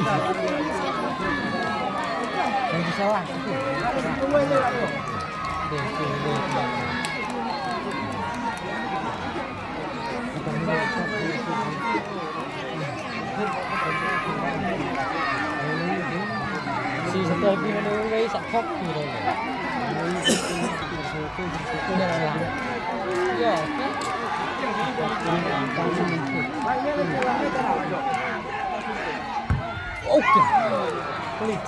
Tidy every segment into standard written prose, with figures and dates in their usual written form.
Yang di sawah itu. Si satu lagi mana lagi sakok tu dah. Itu dah lah. Ya. Okey. Pelit.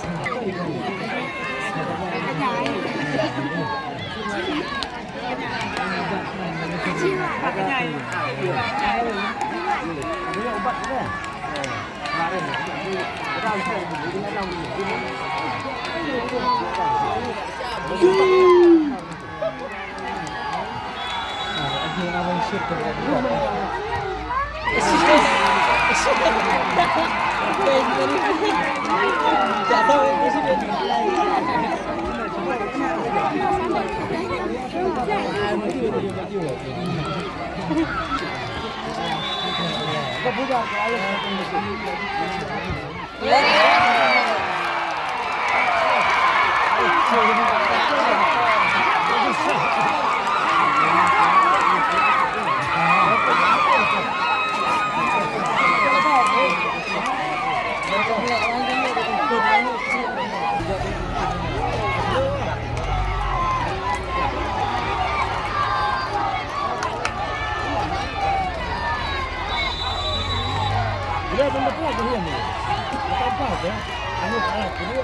Dia benda apa dia ni? Apa ya? Anu salah dia.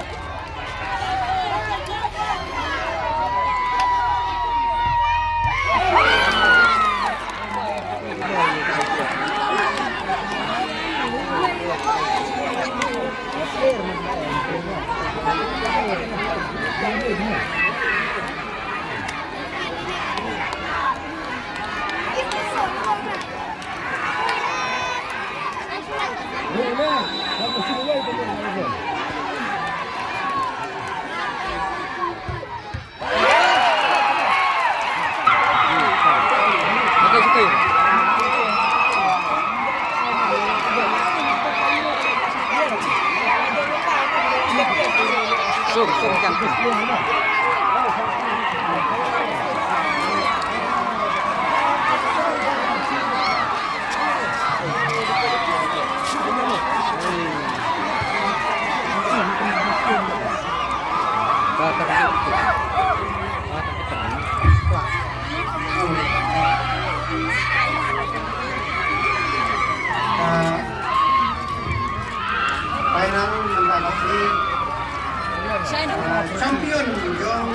Champion yung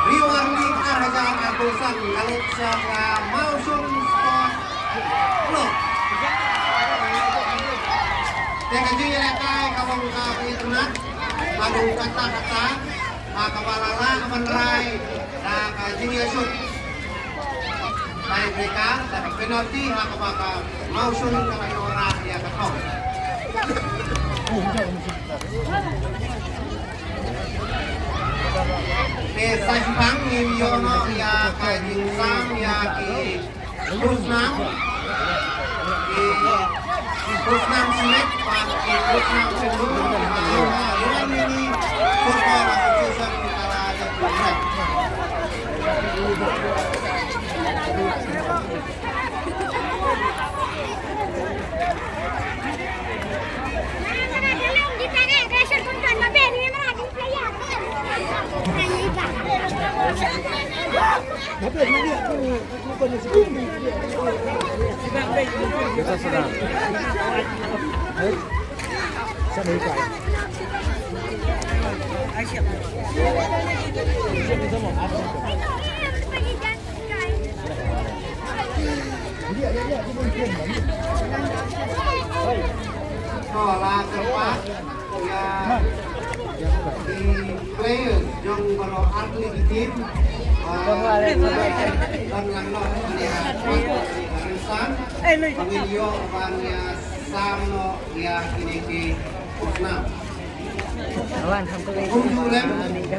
Riwarli Aragang Agusan kalit siya Mausun Sport Club. Teka dyan yung kay kawang kapitunat, madung kata-kata, kabalala, kamanray, junior shoot. Tayo mereka, dapat penalti, maka Mausun kamayora ya katong. Sa Jepang Yono ya Kajinsang ya ki Rusnam Smith pan ki Rusnam Semur dengan ini football association antara ada Kita sedang. Saya mau ikut. Sekolah tempat ya di players yang kalau atlet tim dan langno dia Arisan Pangilio Banya Samno ya Kiniki Usnam Awan, sampai Unjulan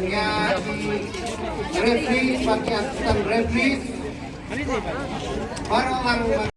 ya di referee pakai asisten referee baru lang